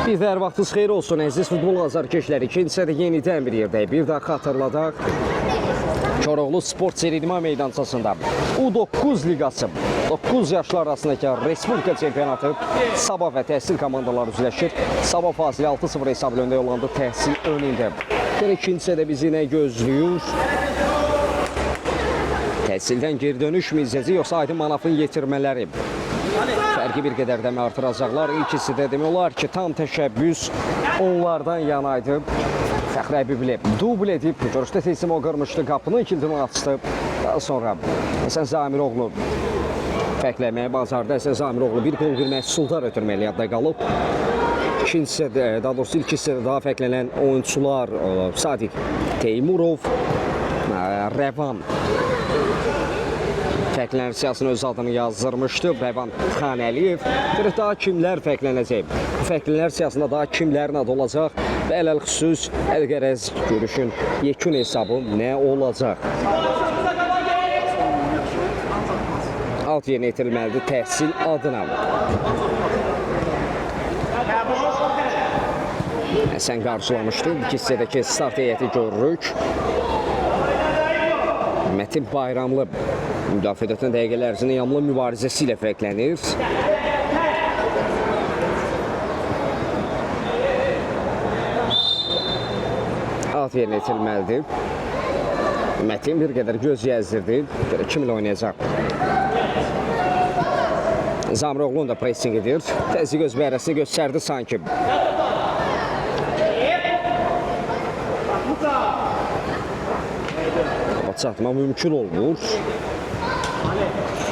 Bir də hər vaxtınız xeyir olsun, əziz futbol azarkeşləri. İkincisi də yenidən bir yerdəyik. Bir daha xatırladaq. Koroğlu Sport Seyridma meydançasında U9 liqası 9 yaşlar arasındakı Respublika çempionatı Sabah və Təhsil komandaları üzləşir. Sabah fasilə 6-0 hesabı önündə yollandı Təhsil önündə. İkincisi də bizi nə gözləyir? Təhsildən geri dönüş mü izləyəcək, yoxsa Aydın Manafın yetirmələri? Fərqi bir qədər də artıracaqlar. İkisi də demək olar ki, tam təşəbbüs onlardan yanaydı. Fəxri Əbibli dubl edib, görüşdə teslim o qırmışdı, qapının kilidini açdı. Daha sonra Həsən Zamiroğlu fərqləməyə bacardı. Həsən Zamiroğlu bir qol vermək, Suldar ötürməli yadda qalıb. İkincisi də, daha doğrusu ilkisi də daha fərqlənən oyuncular Sadiq Teymurov, Rəvan fərqlənən siyasının öz adını yazdırmışdı. Rəvan Xanəliyev. Görək daha kimlər fərqlənəcək? Bu fərqlənən siyasında daha kimlərin adı olacaq? Və ələl-xüsus Əlqərəz görüşün yekun hesabı nə olacaq? Alt yerinə yetirilməlidir Təhsil adına. Həsən qarşılamışdı. İki hissədəki start heyəti görürük. Mətin Bayramlı müdafiədən dəqiqələr ərzində yamlı mübarizəsi ilə fərqlənir. Alt yerinə yetirilməlidir. Mətin bir qədər göz gəzdirdi. Kim ilə oynayacaq? Zamiroğlu'nun da pressing edir. Təzyiq öz bəhrəsini göstərdi sanki. Çatma mümkün olmur.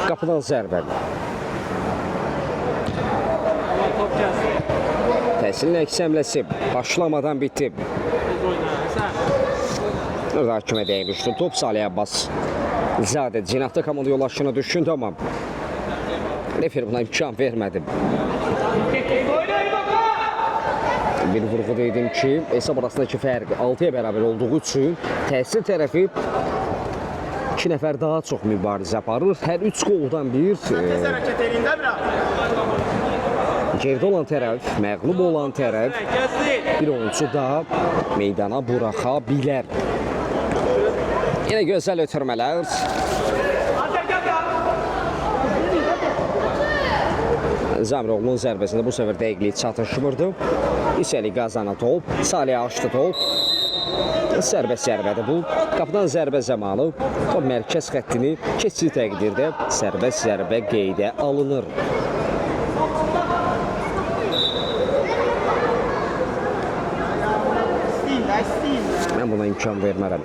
Qapıdan zərbə. Təhsilin əks həmləsi başlamadan bitdi. Orada hakimə dəymişdi. Top Salih Abbas Zadə cinahda komanda yollaşına düşündü, amma refer buna imkan vermədi. Bir vurğu dedim ki, hesab arasındakı fərq 6-ya bərabər olduğu üçün təhsil tərəfi 2 nəfər daha çox mübarizə aparır. Hər 3 qoldan bir gerdə olan tərəf, məğlub olan tərəf bir oyuncu daha meydana buraxa bilər. Yenə gözəl ötürmələr. Zamiroğlu'nun zərbəsində bu səfər dəqiqliyi çatışmırdı. İçəli qazanan top, Salih açdı top. Sərbəst zərbədir bu. Qapıdan zərbə zamanı o mərkəz xəttini keçici təqdirdə sərbəst zərbə qeydə alınır. Mən buna imkan vermərəm.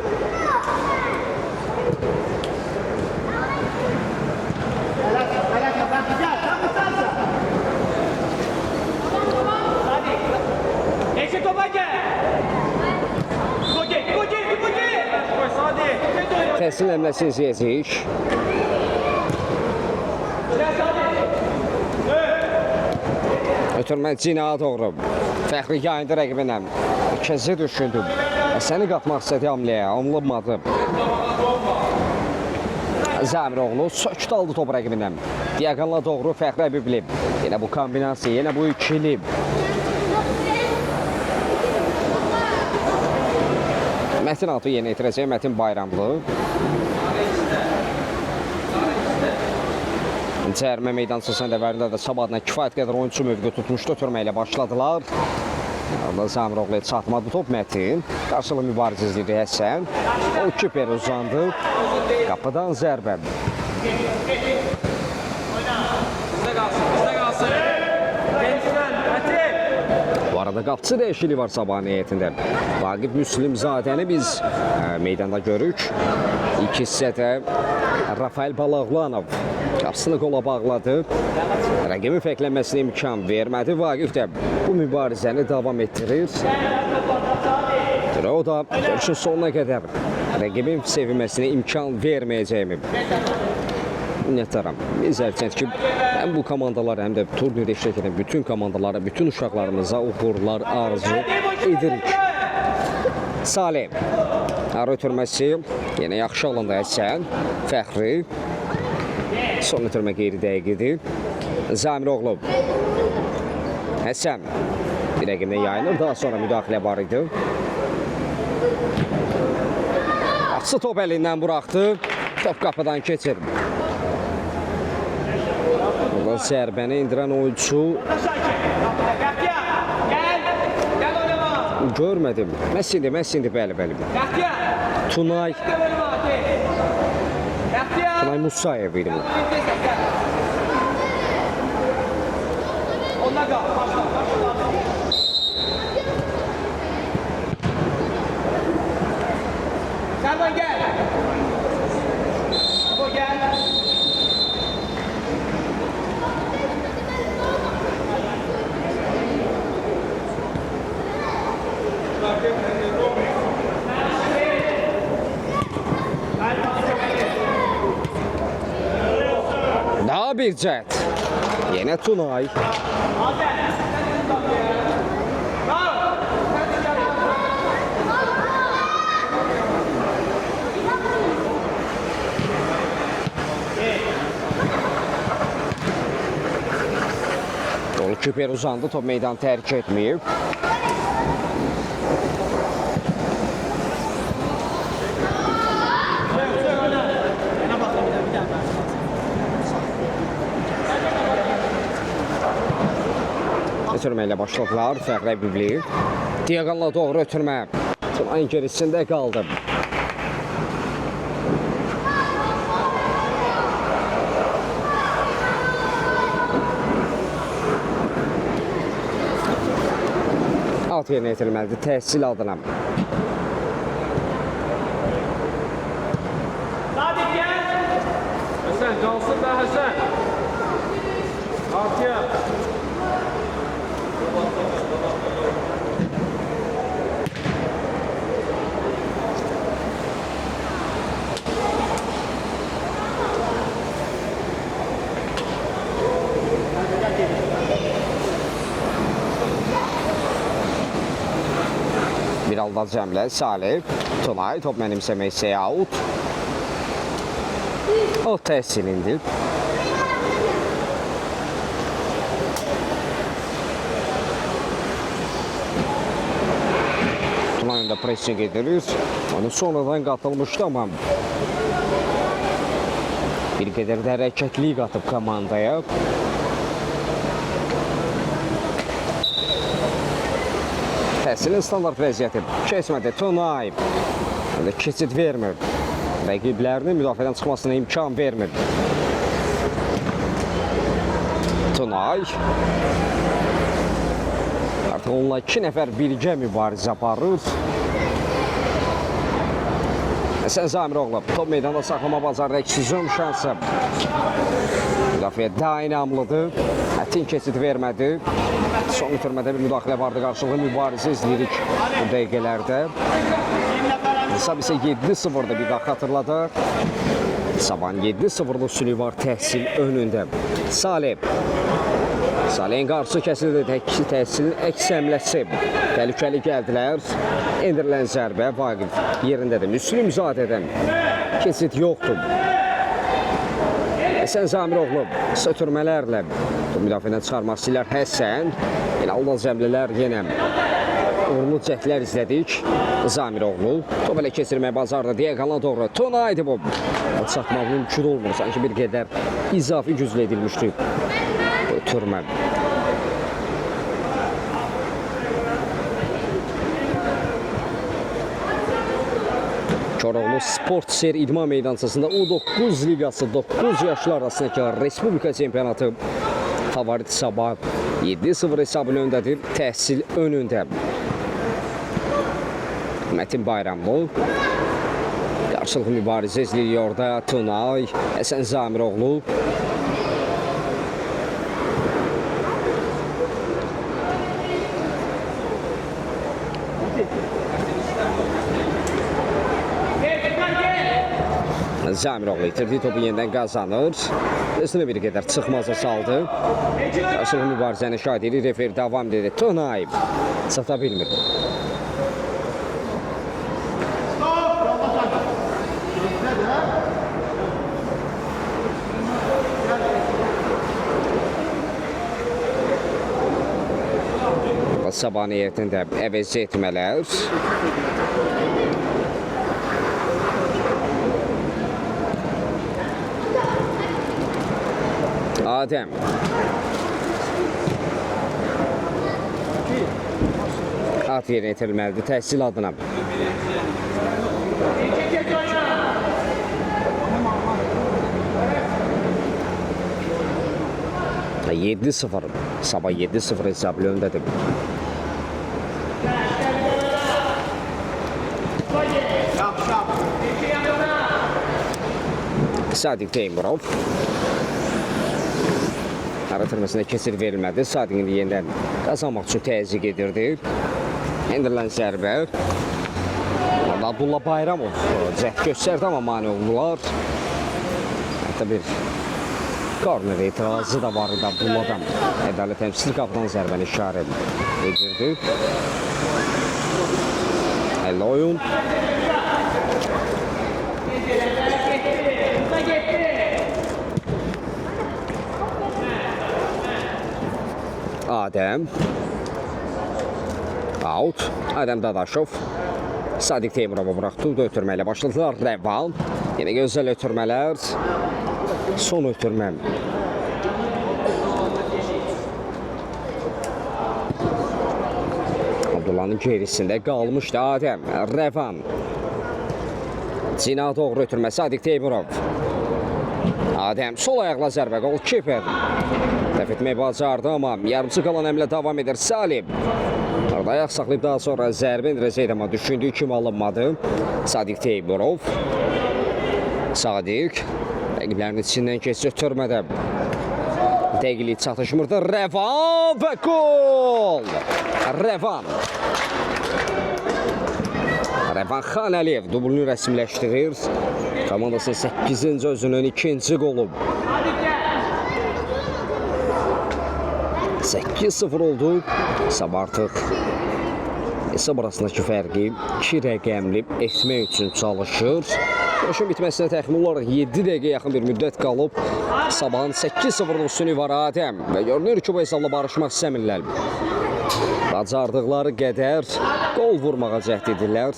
Təhsil əmləsi izləyəcəyik. Ötürmə cinaha doğru. Fəxri yayındı rəqibinə. İkinci düşündüm. Səni qatmaq istədi hamləyə, anlamadı. Zamiroğlu sökdü aldı top rəqibindən. Diaqanla doğru Fəxri Əbibli. Yenə bu kombinasiya, yenə bu ikili. Mətin atı yenə itirəcək, Mətin Bayramlı. Cərmə meydançasının dəvərində də Sabahına kifayət qədər oyuncu mövqü tutmuşdu, ötürmə ilə başladılar. Zamiroğlu'ya çatmadı top Mətin. Qarşılı mübarizə izləyir Həsən. O kiper uzandı. Qapıdan zərbə. Bu arada qapıcı dəyişikliyi var Sabahın heyətində. Vaqif Müslimzadəni biz meydanda görürük. İlk hissədə Rafael Balaqlanov qapısını qola bağladı. Rəqibin fərqlənməsinə imkan vermədi. Vaqif də bu mübarizəni davam etdirir. O da görüşün sonuna qədər rəqibin sevinməsinə imkan verməyəcəyimi minnətdaram. Biz əlçət ki, həm bu komandalar, həm də turnirdə iştirak edən bütün komandalara, bütün uşaqlarımıza uğurlar arzu edirik. Salih ara ötürməsi yenə yaxşı alanda Həsən. Fəxri son ötürmə qeyri-dəqiqdir. Zamiroğlu Həsən Bir rəqimdən yayılır, daha sonra müdaxilə var idi. Açı top əlindən buraxdı, top qapıdan keçir. Burada zərbəni indirən oyuncu görmədim. Məsindi, bəli. Tunay Musayev idi bu. Servan gel. Abo gel. Daha bir cəhd. Yenə Tunay. Golkiper uzandı, top meydan tərk etməyib. Ötürmə ilə başladılar, fərqlə bibli. Diaqanla doğru ötürmə. Tunayın gerisində qaldı. Alt yerinə yetirilməlidir, təhsil adına. Sadık gel. Həsən, qalsın da Həsən. Artıya. Bir alda Cəmlə, Salih, Tunay, top mənimsəmək Seyaut. O təhsil indi. Tunayın da pressing edilir. Onu sonradan qatılmışdı amma bir qədər də hərəkətlik qatıb komandaya. Təhsilin standart vəziyyəti keçmədi. Tunay keçid vermir. Rəqiblərinin müdafiədən çıxmasına imkan vermir. Tunay artıq onunla 2 nəfər birgə mübarizə aparır. Həsən Zamiroğlu top meydanda saxlama bacarır. Əksizum şansı. Müdafiə dainamlıdır. Ətin keçid vermədi. Son itirmədə bir müdaxilə vardı. Qarşılıqlı mübarizə izləyirik bu dəqiqələrdə. Hesab isə 7-0'da bir daha xatırladı. Saban 7-0'da üstünlüğü var təhsil önündə. Salih. Salih'in qarşısı kəsildi. Təhsilin əks həmləsi. Təhlükəli gəldilər. Endirilən zərbə Vaqif yerindədir. Müslüm Zadədən keçid yoxdur. Həsən Zamiroğlu ötürmələrlə müdafiədən çıxarmaq istəyirlər. Həsən elə aldan zəmlələr yenə uğurlu cəhdlər izlədik. Zamiroğlu top elə keçirməyə bacardı. Diaqanla doğru Tunaydı bu. Çatmaq mümkün olmur. Sanki bir qədər izafi güclə edilmişdi ötürmə. Koroğlu Sport Ser İdman Meydançasında U9 Ligası 9 yaşlar arasındakı Respublika Çempionatı favorit Sabah 7-0 hesabı önündədir. Təhsil önündə. Mətin Bayramlı qarşılıqlı mübarizə izləyir orada. Tunay, Həsən Zamiroğlu. Zamiroğlu itirdiyi topu yenidən qazanır. Üstünə bir qədər çıxmaza saldı. Qarşılıqlı mübarizəni şahid edir. Refer davam edir. Tunay çata bilmir. Sabah niyetində əvəz etmələr. Adəm. At yerinə yetirilməlidir təhsil adına. Ha, 7-0. Sabah 7-0 hesablı öndədir. Sadiq Teymurov. Artırmasına keçir verilmədi. Sadiqin yenidən qazanmaq üçün təzyiq edirdi. Endirilən zərbə. Abdullah Bayramov cəhd göstərdi, amma mane oldular. Hətta bir korner etirazı da var idi Abdullah'dan. Ədalət təmsil qapıdan zərbəni işarə edirdi. Əllə oyun. Adəm. Out. Adəm Dadaşov. Sadiq Teymurova buraxdı. Ötürməklə başladılar. Rəvan. Yine gözəl ötürmələr. Son ötürməm. Abdullah'ın gerisində qalmışdı Adəm. Rəvan. Cina doğru ötürmə. Sadiq Teymurov. Adəm sol ayaqla zərbə. Gol kiper. Dəf etmək bacardı, amma yarımçı qalan əmlə davam edir Salim. Arada ayaq saxlayıb daha sonra zərbə indirəcəkdi, amma düşündüyü kimi alınmadı. Sadiq Teymurov. Sadiq. Rəqiblərinin içindən keçir ötürmədə. Dəqiqlik çatışmırdı. Rəvan və gol! Rəvan. Rəvan Xanəliyev dublunu rəsmiləşdirir. Komandasının 8-ci özünün 2-ci qolu. 8-0 oldu. Sabah artıq hesab arasındakı fərqi 2 rəqəmli etmək üçün çalışır. Yarışın bitməsinə təxmin olaraq 7 dəqiqə yaxın bir müddət qalıb. Sabahın 8-0 üstünlüyü var Adəm və görünür ki, bu hesabla barışmaq istəmirlər. Bacardıqları qədər qol vurmağa cəhd edirlər.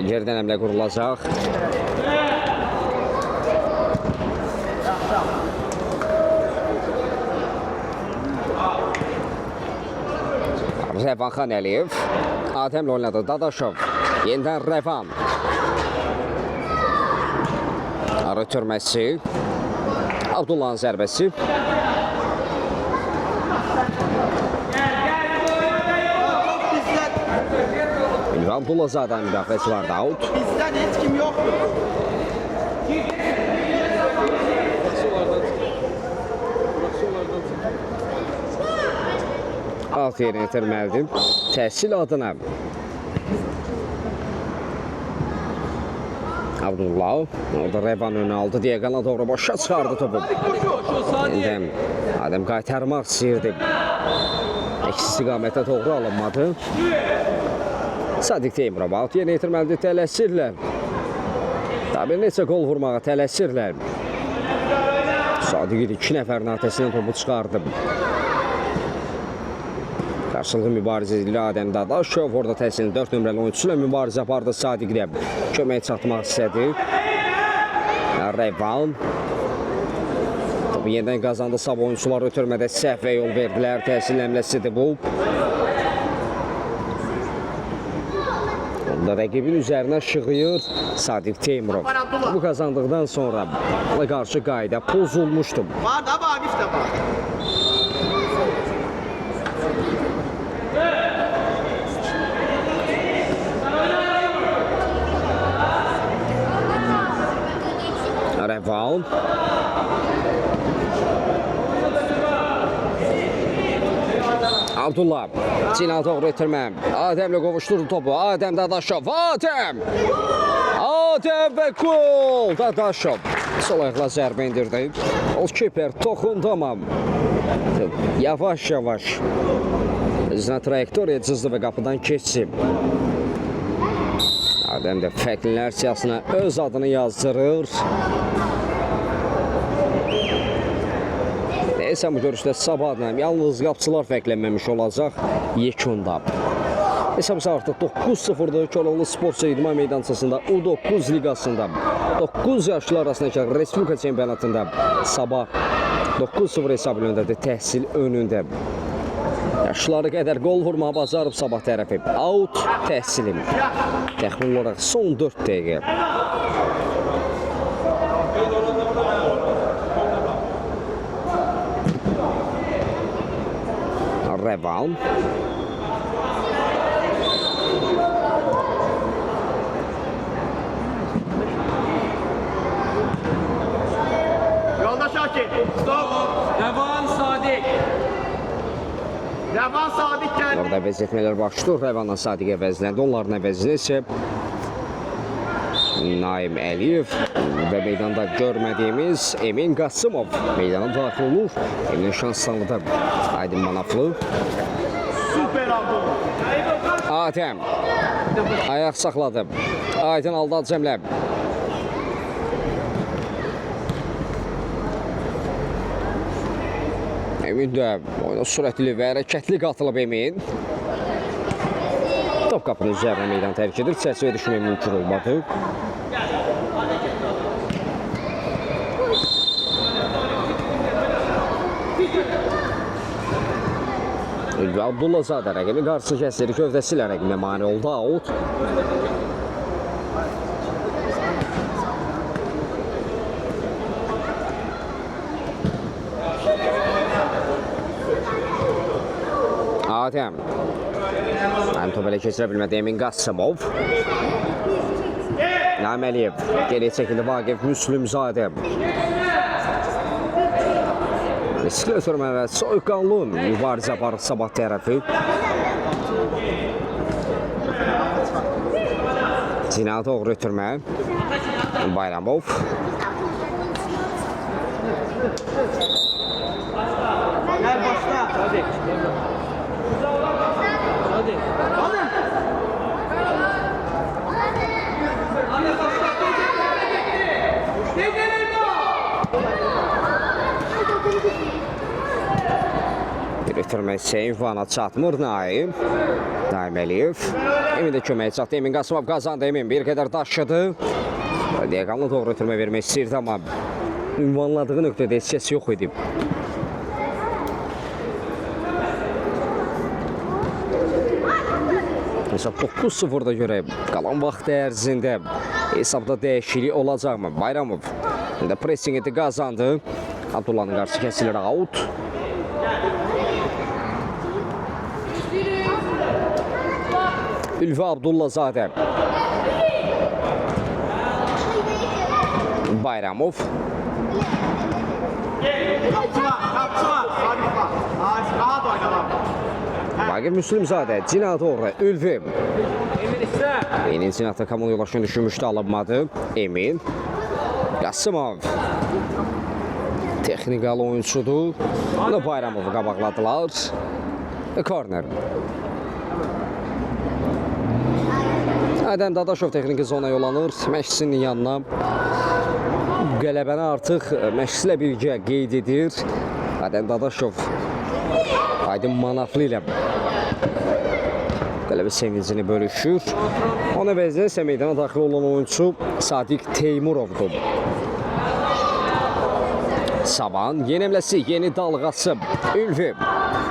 Yerdən əmlə qurulacaq. Rəvan Xanəliyev. Adəmlə oynadı Dadaşov. Yenidən Rəvan. Arı ötürməsi. Abdullah'ın zərbəsi. Abdullah zaten müdafiəsi vardı. Out. Bizden hiç kim yok. Alt yerinə yetirməlidir. Təhsil adına. Abdullah. Orada Rəvan önü aldı. Diaqana doğru boşa çıxardı topu. Adəm qaytarmaq istəyirdi. Əks istiqamətə doğru alınmadı. Sadiq Teymurov alt yerinə yetirməlidir. Tələsirlər. Daha bir neçə gol vurmağa tələsirlər. Sadiq 2 nəfərin ötəsindən topu çıxardı. Qarşılıqlı mübarizə ilə Adəm Dadaşov orada təhsilin 4 nömrəli oyuncusu ilə mübarizə apardı. Sadiqlə kömək çatmaq istədi. Rəvan. Topu yenidən qazandı. Sabah oyuncular ötürmədə səhvə yol verdilər. Təhsilin əmləsidir bu. Onda rəqibin üzərinə şığıyır Sadiq Teymurov. Bu qazandıqdan sonra ona qarşı qayda pozulmuşdu. Var da Vagif de var. Rəvan. Abdullah. Cina doğru ötürməm. Adəmlə qovuşturdu topu. Adəm Dadaşov. Adəm! Adəm və gol! Dadaşov. Sol ayaqla zərbə indirdi. Golkiper toxundu amma yavaş-yavaş özünə trayektoriya cızdı və qapıdan keçdi. Adəm də fərqlilər siyasına öz adını yazdırır. isə bu görüşdə Sabahla yalnız qapıçılar fərqlənməmiş olacaq yekunda. Hesabısı artıq 9-0'dır. Koroğlu Spor İdman Meydançasında U9 liqasında 9 yaşlı arasındakı Respublika çempionatında Sabah 9-0 hesab önündədir, təhsil önündə. Yaşları qədər qol vurmağı bacarıb Sabah tərəfi. Out təhsilim. Təxmin olaraq son 4 dəqiqə. Revan. Yolda Şakir. Stop. Revan Sadiq. Revan Sadık geldi. Orada vəziyyətmələr başlıyor. Revanla Sadiq əvəzləndi. Onların əvəzinə isə Naim Əliyev və meydanda görmədiyimiz Emin Qasımov meydana daxil olur. Emin şans tanıdı. Aydın Manaflı. Süper Abdul. Adəm ayaq saxladı. Aydın Aldal Cəmlə. Emin də oyuna sürətli və hərəkətli qatılıb Emin. Top qapının üzərinə meydan tərk edir. Çərçivəyə düşmək mümkün olmadı. Ülvi Abdullazadə rəqimi qarşı kəsir. Gövdəsi ilə rəqimə mane oldu. Out. Adəm. Top elə keçirə bilmədi Emin Qasımov. Naim Əliyev. Geriyə çəkildi Vaqif Müslümzadə. Riskli ötürmə və soyuqqanlı mübarizə aparır Sabah tərəfi. Zinə doğru ötürmə. Bayramov. Gel başla. Hadi. Hadi. Bir ötürmə Hüseyin Vana çatmır Naim. Naim Əliyev. Emin də köməyə çatdı. Emin Qasımov qazandı. Emin bir qədər daşıdı. Diaqanlı doğru ötürmə vermək istəyirdi, amma ünvanladığı nöqtədə heç səs yox idi. Hesab 9-0'da görə qalan vaxt ərzində hesabda dəyişiklik olacaqmı? Bayramov da pressing etdi, qazandı. Abdullah'ın qarşı kəsilir, out. Ülvi Abdullazadə. Bayramov. Kapçılar. Arif var. Arif rahat oynayalım. Vaqif Müslümzadə. Cina doğru. Ülvi. Emin ise. Emin Cinata Kamal yoldaşını düşürmüşdü, alınmadı. Emin. Qasımov. Texnikalı oyuncudur. Bunu Bayramov'u qabaqladılar. Korner. Adəm Dadaşov texniki zona yollanır. Məşqçinin yanına. Qələbəni artıq məşqçilə birgə qeyd edir. Adəm Dadaşov Aydın Manaflı ilə qələbə sevincini bölüşür. Ona əvəzinə isə meydana daxil olan oyuncu Sadiq Teymurovdur. Sabahın yeni əmləsi, yeni dalğası Ülvi.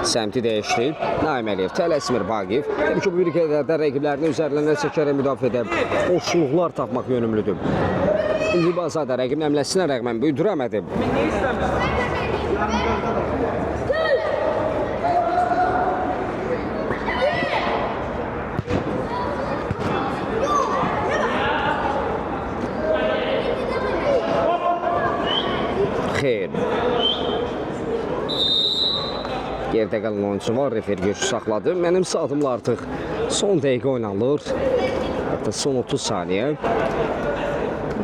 Səmti dəyişdi. Naim Əliyev, tələsmir Vaqif. Təbii ki, bu bir qədər də rəqiblərinin üzərlərinə çəkərək müdafiədə boşluqlar tapmaq yönümlüdür. Ülvi Bazadə rəqibin əmləsinə rəqmən büyüdürəmədi. Ne istemişsin? Xeyr. Yerdə qalan oyuncu var, refer görüşü saxladı. Mənim saatımla artıq son dəqiqə oynanılır. Hətta son 30 saniyə.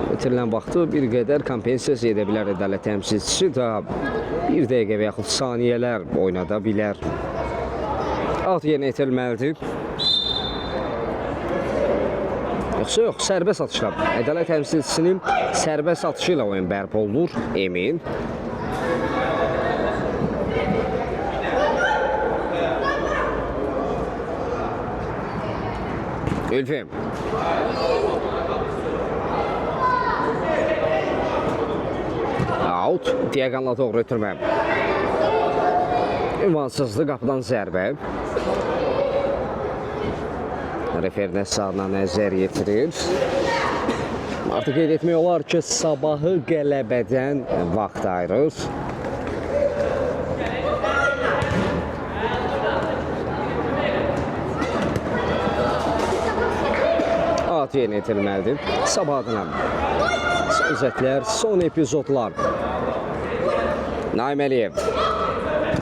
Bitirilən vaxtı bir qədər kompensasiya edə bilər ədalət təmsilçisi də bir dəqiqə və yaxud saniyələr oynada bilər. Alt yerinə itirilməlidir. Yoxsa yox, sərbəst atışla. Ədalət təmsilçisinin sərbəst atışı ilə oyun bərpa olunur. Emin. Ülfim. Out. Diagonala doğru ötürmə. Ünvansızlı qapıdan zərbə. Referdə sağına nəzər yetirir. Artıq qeyd etmək olar ki, sabahı qələbədən vaxt ayırır. At yeni itirməlidir. Sabah adına son izlətlər, son epizodlar. Naim Əliyev.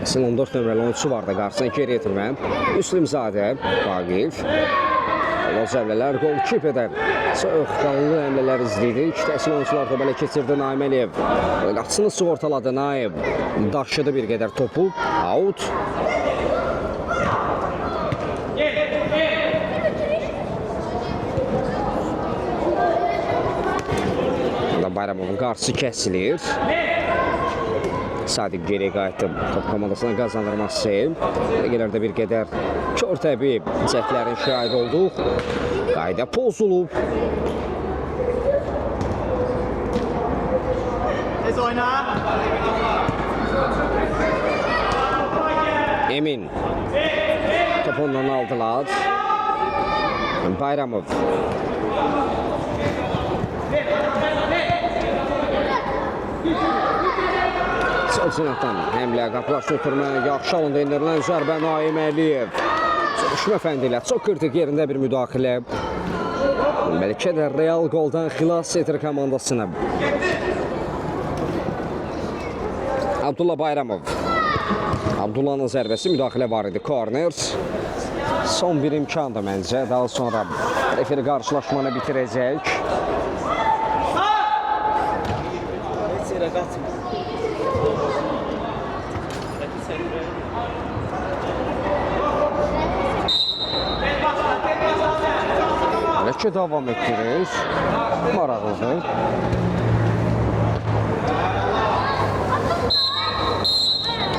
14 nömrəli oyuncusu var da qarşısına geri yetirmə. Müslimzadə, Vaqif. Zərbələr qol kiperdən soyuqqanlı həmlələr izləyirik. Təhsil oyuncular da belə keçirdi Naim Əliyev. Qaçısını sığortaladı Naim. Daşıdı bir qədər topu. Out. Bayramovun qarşısı kəsilir. Sadiq geriyə qayıtdı. Top komandasına qazandırması. Dəqiqələrdə bir qədər kör təbii cəhətlərin şahid olduq. Qayda pozulub. Tez oyna. Emin. Top ondan aldılar. Bayramov. Sol cinatdan həmlə qapılar ötürmə, yaxşı alında indirilən zərbə Naim Əliyev. Sürüşmə fəndi ilə çox kritik yerində bir müdaxilə. Bəlkə də Real qoldan xilas edir komandasını. Abdullah Bayramov. Abdullah'ın zərbəsi müdaxilə var idi. Corner. Son bir imkandır məncə. Daha sonra referi qarşılaşmanı bitirəcək. Belki davam ettirir. Maraqlıdır.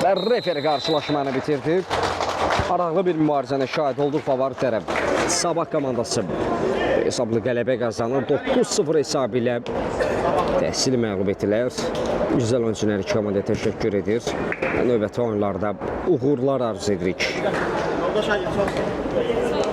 Və referi qarşılaşmanı bitirdi. Maraqlı bir mübarizənə şahid olduq favorit tərəf. Sabah komandası hesablı qələbə qazanır. 9-0 hesabı ilə təhsili məğlub etdilər. Güzel oyuncular iki komandaya təşəkkür edir. Növbəti oyunlarda uğurlar arzu edirik. Yoldaş, hayır, çok.